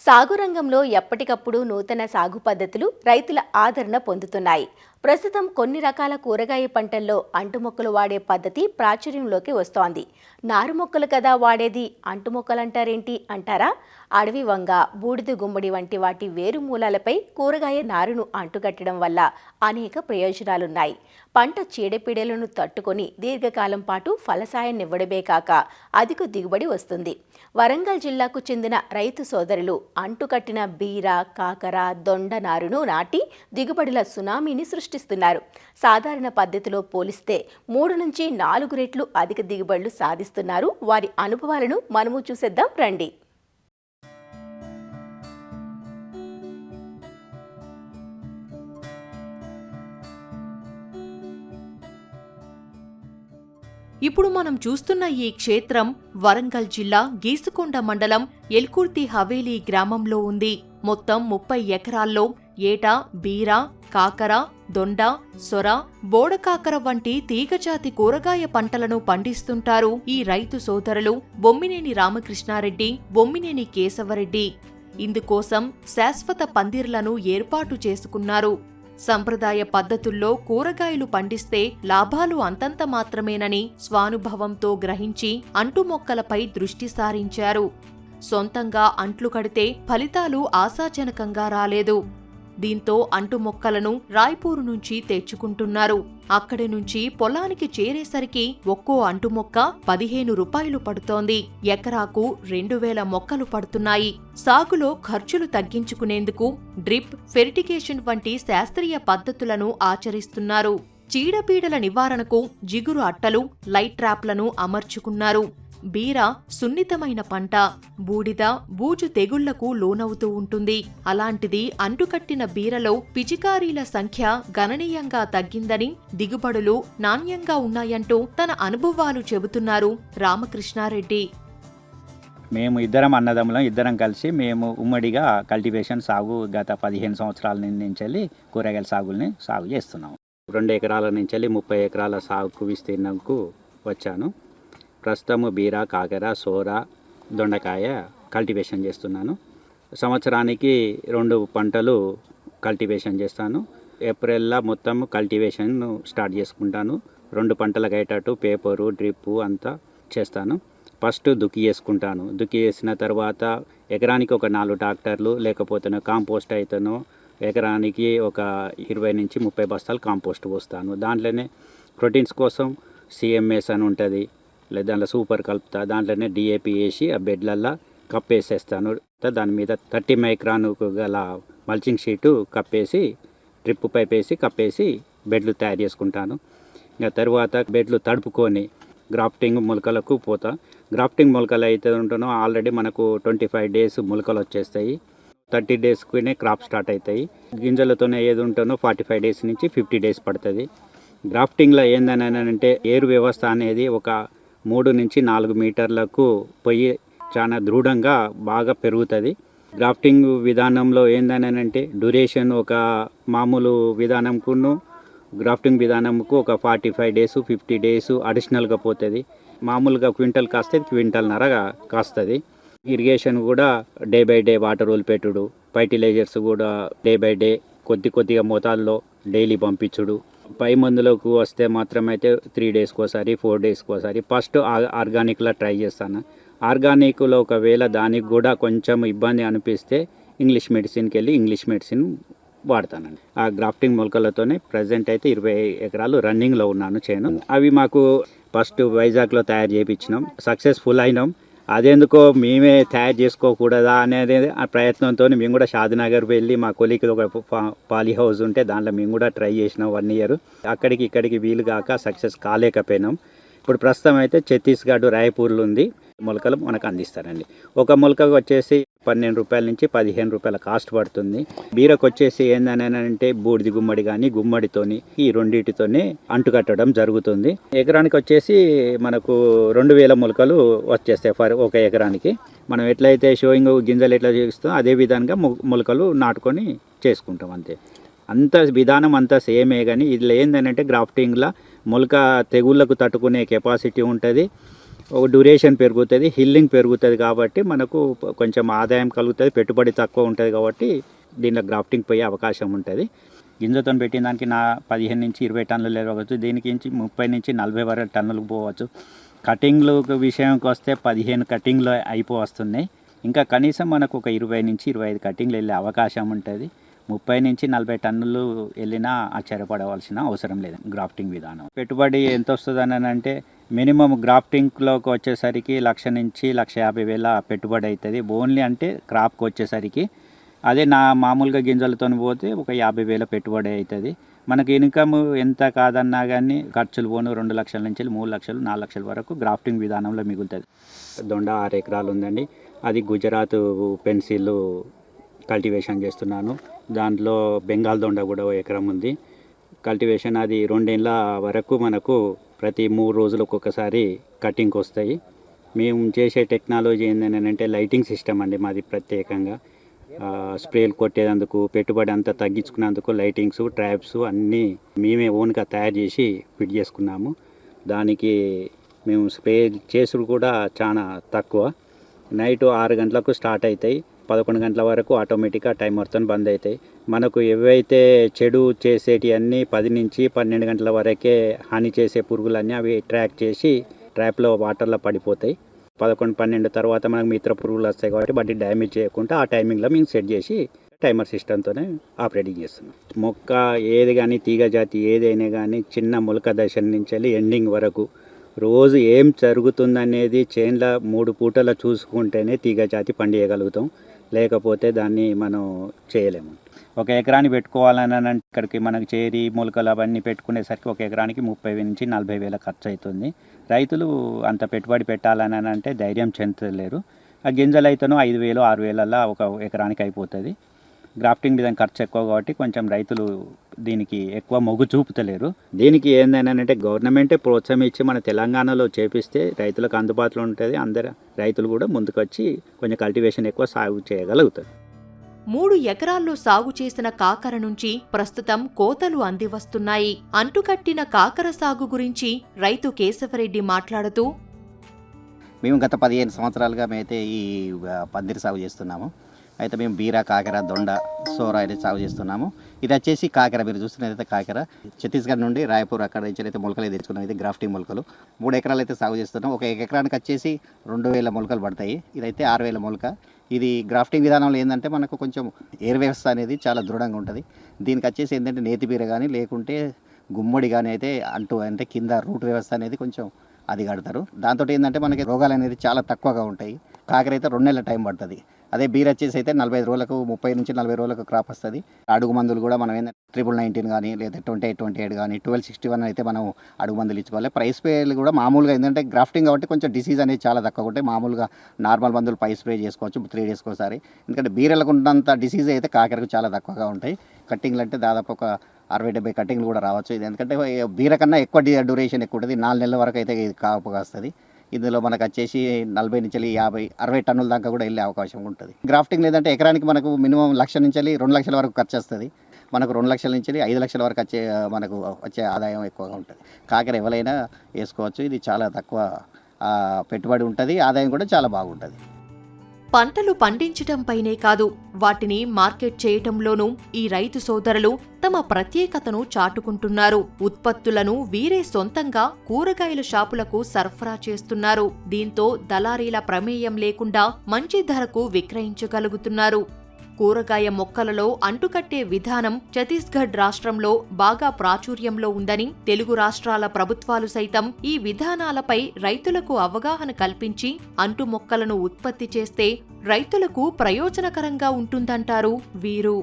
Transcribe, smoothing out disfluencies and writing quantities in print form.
సాగు రంగంలో ఎప్పటికప్పుడు నూతన సాగు పద్ధతులు రైతుల ఆదరణ పొందుతున్నాయి. ప్రస్తుతం కొన్ని రకాల కూరగాయ పంటల్లో అంటుమొక్కలు వాడే పద్ధతి ప్రాచుర్యంలోకి వస్తోంది. నారు మొక్కలు కదా వాడేది, అంటుమొక్కలంటారేంటి అంటారా? అడవి వంగ, బూడిద గుమ్మడి వంటి వాటి వేరు మూలాలపై కూరగాయ నారును అంటుకట్టడం వల్ల అనేక ప్రయోజనాలున్నాయి. పంట చీడపీడలను తట్టుకొని దీర్ఘకాలం పాటు ఫలసాయాన్నివ్వడమే కాక అధిక దిగుబడి వస్తుంది. వరంగల్ జిల్లాకు చెందిన రైతు సోదరులు అంటుకట్టిన బీర, కాకర, దొండ నారును నాటి దిగుబడుల సునామీని సృష్టిస్తున్నారు. సాధారణ పద్ధతిలో పోలిస్తే 3 నుంచి 4 రెట్లు అధిక దిగుబడులు సాధిస్తున్నారు. వారి అనుభవాలను మనము చూసేద్దాం రండి. ఇప్పుడు మనం చూస్తున్న ఈ క్షేత్రం వరంగల్ జిల్లా గీసుకొండ మండలం ఎల్కుర్తి హవేలీ గ్రామంలో ఉంది. మొత్తం 30 ఎకరాల్లో ఏటా బీర, కాకర, దొండ, సొర, బోడకాకర వంటి తీగజాతి కూరగాయ పంటలను పండిస్తుంటారు ఈ రైతు సోదరులు బొమ్మినేని రామకృష్ణారెడ్డి, బొమ్మినేని కేశవరెడ్డి. ఇందుకోసం శాశ్వత పందిర్లను ఏర్పాటు చేసుకున్నారు. సంప్రదాయ పద్ధతుల్లో కూరగాయలు పండిస్తే లాభాలు అంతంత మాత్రమేనని స్వానుభవంతో గ్రహించి అంటుమొక్కలపై దృష్టి సారించారు. సొంతంగా అంట్లు కడితే ఫలితాలు ఆశాజనకంగా రాలేదు. దీంతో అంటుమొక్కలను రాయ్పూరు నుంచి తెచ్చుకుంటున్నారు. అక్కడి నుంచి పొలానికి చేరేసరికి ఒక్కో అంటుమొక్క 15 రూపాయలు పడుతోంది. ఎకరాకు 2000 మొక్కలు పడుతున్నాయి. సాగులో ఖర్చులు తగ్గించుకునేందుకు డ్రిప్, ఫెర్టిగేషన్ వంటి శాస్త్రీయ పద్ధతులను ఆచరిస్తున్నారు. చీడపీడల నివారణకు జిగురు అట్టలు, లైట్ ట్రాప్లను అమర్చుకున్నారు. బీర సున్నితమైన పంట, బూడిద, బూజు తెగుళ్లకు లోనవుతూ ఉంటుంది. అలాంటిది అంటుకట్టిన బీరలో పిచికారీల సంఖ్య గణనీయంగా తగ్గిందని, దిగుబడులు నాణ్యంగా ఉన్నాయంటూ తన అనుభవాలు చెబుతున్నారు రామకృష్ణారెడ్డి. మేము ఇద్దరం కలిసి మేము ఉమ్మడిగా కల్టివేషన్ సాగు గత 15 సంవత్సరాల నుంచి కూరగాయల సాగు చేస్తున్నాము. 2 ఎకరాల నుంచి 30 ఎకరాల సాగు విస్తీర్ణంకు వచ్చాను. ప్రస్తుతము బీర, కాకర, సోర, దొండకాయ కల్టివేషన్ చేస్తున్నాను. సంవత్సరానికి 2 పంటలు కల్టివేషన్ చేస్తాను. ఏప్రిల్లో మొత్తం కల్టివేషన్ స్టార్ట్ చేసుకుంటాను. 2 పంటలకు అయ్యేటట్టు పేపరు, డ్రిప్పు అంతా చేస్తాను. ఫస్ట్ దుక్కి చేసుకుంటాను. దుక్కి చేసిన తర్వాత ఎకరానికి ఒక 4 ట్రాక్టర్లు లేకపోతే కాంపోస్ట్ అయితేనో ఎకరానికి ఒక 20 నుంచి 30 బస్తాలు కాంపోస్ట్ పోస్తాను. దాంట్లోనే ప్రోటీన్స్ కోసం CMS అని ఉంటుంది, లేదా దాంట్లో సూపర్ కలుపుతా. దాంట్లోనే DAP వేసి ఆ బెడ్లల్లో కప్పేసేస్తాను. దాని మీద 30 మైక్రాన్ గల మల్చింగ్ షీటు కప్పేసి డ్రిప్ పైప్ వేసి కప్పేసి బెడ్లు తయారు చేసుకుంటాను. ఇంకా తర్వాత బెడ్లు తడుపుకొని గ్రాఫ్టింగ్ మొలకలకు పోతా. గ్రాఫ్టింగ్ మొలకలు అయితే ఉంటానో ఆల్రెడీ మనకు 25 డేస్ మొలకలు వచ్చేస్తాయి. 30 డేస్కునే క్రాప్ స్టార్ట్ అవుతాయి. గింజలతోనే ఏది ఉంటానో 45 డేస్ నుంచి 50 డేస్ పడుతుంది. గ్రాఫ్టింగ్లో ఏందని అంటే ఏరు వ్యవస్థ అనేది ఒక 3 నుంచి 4 మీటర్లకు పోయి చాలా దృఢంగా బాగా పెరుగుతుంది. గ్రాఫ్టింగ్ విధానంలో ఏందని అంటే డ్యూరేషన్ ఒక మామూలు విధానంకును గ్రాఫ్టింగ్ విధానంకు ఒక 45 డేస్ 50 డేస్ అడిషనల్గా పోతుంది. మామూలుగా క్వింటల్ కాస్తే క్వింటల్నరగా కాస్తుంది. ఇరిగేషన్ కూడా డే బై డే వాటర్ వదిలిపెట్టుడు, ఫర్టిలైజర్స్ కూడా డే బై డే కొద్దిగా మోతాదులో డైలీ పంపించుడు. పై మందులకు వస్తే మాత్రం అయితే 3 డేస్కి ఒకసారి 4 డేస్కి ఒకసారి ఫస్ట్ ఆర్గానిక్లో ట్రై చేస్తాను. ఆర్గానిక్లో ఒకవేళ దానికి కూడా కొంచెం ఇబ్బంది అనిపిస్తే ఇంగ్లీష్ మెడిసిన్కి వెళ్ళి ఇంగ్లీష్ మెడిసిన్ వాడతానండి. ఆ గ్రాఫ్టింగ్ మొలకలతోనే ప్రజెంట్ అయితే 20 ఎకరాలు రన్నింగ్లో ఉన్నాను చేను. అవి మాకు ఫస్ట్ వైజాగ్లో తయారు చేయించినాం, సక్సెస్ఫుల్ అయినాం. అదెందుకో మేమే తయారు చేసుకోకూడదా అనేది ఆ ప్రయత్నంతో మేము కూడా షాద్నగర్ వెళ్ళి మా కొలికి ఒక పాలీ హౌస్ ఉంటే దాంట్లో మేము కూడా ట్రై చేసినాం 1 ఇయర్. అక్కడికి ఇక్కడికి వీలు కాక సక్సెస్ కాలేకపోయినాం. ఇప్పుడు ప్రస్తుతం అయితే ఛత్తీస్గఢ్ రాయ్పూర్లో ఉంది. మొలకలు మనకు అందిస్తారండి. ఒక మొలకకు వచ్చేసి 12 రూపాయల నుంచి 15 రూపాయల కాస్ట్ పడుతుంది. బీరకు వచ్చేసి ఏందని అంటే బూడిది గుమ్మడి కానీ గుమ్మడితోని ఈ రెండింటితోనే అంటుకట్టడం జరుగుతుంది. ఎకరానికి వచ్చేసి మనకు 2000 మొలకలు వచ్చేస్తాయి ఫర్ ఒక ఎకరానికి. మనం ఎట్లయితే షోయింగ్ గింజలు ఎట్లా చేస్తామో అదే విధంగా మొలకలు నాటుకొని చేసుకుంటాం అంతే. అంత విధానం అంతా సేమే. కానీ ఇది ఏంటంటే గ్రాఫ్టింగ్లో మొలక తెగుళ్లకు తట్టుకునే కెపాసిటీ ఉంటుంది. ఒక డ్యూరేషన్ పెరుగుతుంది, హిల్లింగ్ పెరుగుతుంది కాబట్టి మనకు కొంచెం ఆదాయం కలుగుతుంది, పెట్టుబడి తక్కువ ఉంటుంది కాబట్టి దీనిలో గ్రాఫ్టింగ్ పోయే అవకాశం ఉంటుంది. గింజతో పెట్టిన దానికి 15 నుంచి 20 టన్నులు లేవచ్చు, దీనికి 30 నుంచి 40 వరకు టన్నులకు పోవచ్చు. కటింగ్లు విషయంకి వస్తే 15 కటింగ్లు అయిపోవస్తున్నాయి. ఇంకా కనీసం మనకు ఒక 20 నుంచి 25 కటింగ్లు వెళ్ళే అవకాశం ఉంటుంది. 30 నుంచి 40 టన్నులు వెళ్ళినా ఆశ్చర్యపడవలసిన అవసరం లేదు గ్రాఫ్టింగ్ విధానం. పెట్టుబడి ఎంత వస్తుందని అంటే మినిమం గ్రాఫ్టింగ్లోకి వచ్చేసరికి 1,00,000 నుంచి 1,50,000 పెట్టుబడి అవుతుంది ఓన్లీ అంటే క్రాప్కి వచ్చేసరికి. అదే మామూలుగా గింజలతో పోతే ఒక 50,000 పెట్టుబడి అవుతుంది. మనకి ఇన్కమ్ ఎంత కాదన్నా కానీ ఖర్చులు పోను 2 లక్షల నుంచి 3 లక్షలు 4 లక్షల వరకు గ్రాఫ్టింగ్ విధానంలో మిగులుతుంది. దొండ 6 ఎకరాలు ఉందండి. అది గుజరాత్ పెన్సిల్ కల్టివేషన్ చేస్తున్నాను. దాంట్లో బెంగాల్ దొండ కూడా 1 ఎకరం ఉంది కల్టివేషన్. అది 2 ఏళ్ళ వరకు మనకు ప్రతి 3 రోజులకు ఒకసారి కటింగ్కి వస్తాయి. మేము చేసే టెక్నాలజీ ఏంటంటే లైటింగ్ సిస్టమ్ అండి మాది. ప్రత్యేకంగా స్ప్రేలు కొట్టేందుకు పెట్టుబడి అంతా తగ్గించుకున్నందుకు లైటింగ్స్, ట్రాప్స్ అన్నీ మేమే ఓన్గా తయారు చేసి ఫిట్ చేసుకున్నాము. దానికి మేము స్ప్రే చేసుడు కూడా చాలా తక్కువ. నైట్ 6 గంటలకు స్టార్ట్ అవుతాయి, 11 గంటల వరకు ఆటోమేటిక్గా టైమర్తో బంద్ అవుతాయి. మనకు ఏవైతే చెడు చేసేటి అన్నీ 10 నుంచి 12 గంటల వరకే హాని చేసే పురుగులన్నీ అవి ట్రాక్ చేసి ట్రాప్లో వాటర్లో పడిపోతాయి. 11-12 తర్వాత మనకు మిత్ర పురుగులు వస్తాయి కాబట్టి వాటిని డ్యామేజ్ చేయకుండా ఆ టైమింగ్లో మేము సెట్ చేసి టైమర్ సిస్టంతోనే ఆపరేటింగ్ చేస్తున్నాం. మొక్క ఏది కానీ తీగ జాతి ఏదైనా కానీ చిన్న మొలక దశ నుంచి వెళ్ళి ఎండింగ్ వరకు రోజు ఏం జరుగుతుందనేది చేన్ల 3 పూటల చూసుకుంటేనే తీగ జాతి పండియగలుగుతాం, లేకపోతే దాన్ని మనం చేయలేము. 1 ఎకరాన్ని పెట్టుకోవాలని అంటే ఇక్కడికి మనకు చేరి మొలకలు అవన్నీ పెట్టుకునేసరికి 1 ఎకరానికి 30,000 నుంచి 40,000 ఖర్చు అవుతుంది. రైతులు అంత పెట్టుబడి పెట్టాలని అంటే ధైర్యం చెందలేరు. ఆ గింజలు అయితేనో 5,000 6,000 1 ఎకరానికి అయిపోతుంది. గ్రాఫ్టింగ్ మీద ఖర్చు ఎక్కువ కాబట్టి కొంచెం రైతులు దీనికి ఎక్కువ మొగ్గు చూపుతలేరు. దీనికి ఏందనంటే గవర్నమెంటే ప్రోత్సాహం ఇచ్చి మన తెలంగాణలో చేపిస్తే రైతులకు అందుబాటులో ఉంటుంది. అందరు రైతులు కూడా ముందుకొచ్చి కొంచెం కల్టివేషన్ ఎక్కువ సాగు చేయగలుగుతారు. 3 ఎకరాల్లో సాగు చేసిన కాకర నుంచి ప్రస్తుతం కోతలు అందివస్తున్నాయి. అంటుకట్టిన కాకర సాగు గురించి రైతు కేశవరెడ్డి మాట్లాడుతూ, మేము గత 15 సంవత్సరాలుగా మేమైతే ఈ పందిరి సాగు చేస్తున్నాము. అయితే మేము బీర, కాకర, దొండ, సోర అయితే సాగు చేస్తున్నాము. ఇది వచ్చేసి కాకర, మీరు చూస్తున్నదైతే కాకర ఛత్తీస్గఢ్ నుండి రాయపూర్ అక్కడ నుంచి అయితే మొలకలు తెచ్చుకున్నాం. ఇది గ్రాఫ్టింగ్ మొలకలు 3 ఎకరాలు అయితే సాగు చేస్తున్నాం. 1 ఎకరానికి వచ్చేసి 2,000 మొలకలు పడతాయి. ఇదైతే 6,000 మొలక. ఇది గ్రాఫ్టింగ్ విధానంలో ఏంటంటే మనకు కొంచెం ఎయిర్ వ్యవస్థ అనేది చాలా దృఢంగా ఉంటుంది. దీనికి వచ్చేసి ఏంటంటే నేతి బీర కానీ లేకుంటే గుమ్మడి కానీ అయితే అంటే కింద రూట్ వ్యవస్థ అనేది కొంచెం అది కడతారు. దాంతో ఏంటంటే మనకి రోగాలు అనేది చాలా తక్కువగా ఉంటాయి. కాకర అయితే 2 నెలల టైం పడుతుంది. అదే బీర్ వచ్చేసి అయితే 45 రోజులకు 30 నుంచి 40 రోజులకు క్రాప్ వస్తుంది. అడుగు మందులు కూడా మనం ఏంటంటే 1919 కానీ లేదా 2828 కానీ 1261 అయితే మనం అడుగు మందులు ఇచ్చుకోవాలి. ప్రైస్ స్ప్రేలు కూడా మామూలుగా ఏంటంటే గ్రాఫ్టింగ్ కాబట్టి కొంచెం డిసీజ్ అనేది చాలా తక్కువ ఉంటాయి. మామూలుగా నార్మల్ మందులు పై స్ప్రే చేసుకోవచ్చు 3 డేస్కి ఒకసారి. ఎందుకంటే బీరలకు ఉన్నంత డిసీజ్ అయితే కాకరకు చాలా తక్కువగా ఉంటాయి. కట్టింగ్లు అంటే దాదాపు ఒక 60-70 కట్టింగ్లు కూడా రావచ్చు. ఇది ఎందుకంటే బీర కన్నా ఎక్కువ డ్యూరేషన్ ఎక్కువ ఉంటుంది. 4 నెలల వరకు అయితే ఇది కాపు కాస్తుంది. ఇందులో మనకు వచ్చేసి 40 నుంచి 50, 60 టన్నుల దాకా కూడా వెళ్ళే అవకాశం ఉంటుంది. గ్రాఫ్టింగ్ లేదంటే ఎకరానికి మనకు మినిమం 1,00,000 నుంచి 2 లక్షల వరకు ఖర్చు వస్తుంది. మనకు 2 లక్షల నుంచి 5 లక్షల వరకు వచ్చే ఆదాయం ఎక్కువగా ఉంటుంది. కాకర ఎవరైనా వేసుకోవచ్చు. ఇది చాలా తక్కువ పెట్టుబడి ఉంటుంది, ఆదాయం కూడా చాలా బాగుంటుంది. పంటలు పండించటంపైనే కాదు, వాటిని మార్కెట్ చేయటంలోనూ ఈ రైతు సోదరులు తమ ప్రత్యేకతను చాటుకుంటున్నారు. ఉత్పత్తులను వీరే సొంతంగా కూరగాయల షాపులకు సరఫరా చేస్తున్నారు. దీంతో దళారీల ప్రమేయం లేకుండా మంచి ధరకు విక్రయించగలుగుతున్నారు. కూరగాయ మొక్కలలో అంటుకట్టే విధానం ఛత్తీస్గఢ్ రాష్ట్రంలో బాగా ప్రాచుర్యంలో ఉందని, తెలుగు రాష్ట్రాల ప్రభుత్వాలు సైతం ఈ విధానాలపై రైతులకు అవగాహన కల్పించి అంటు మొక్కలను ఉత్పత్తి చేస్తే రైతులకు ప్రయోజనకరంగా ఉంటుందంటారు వీరు.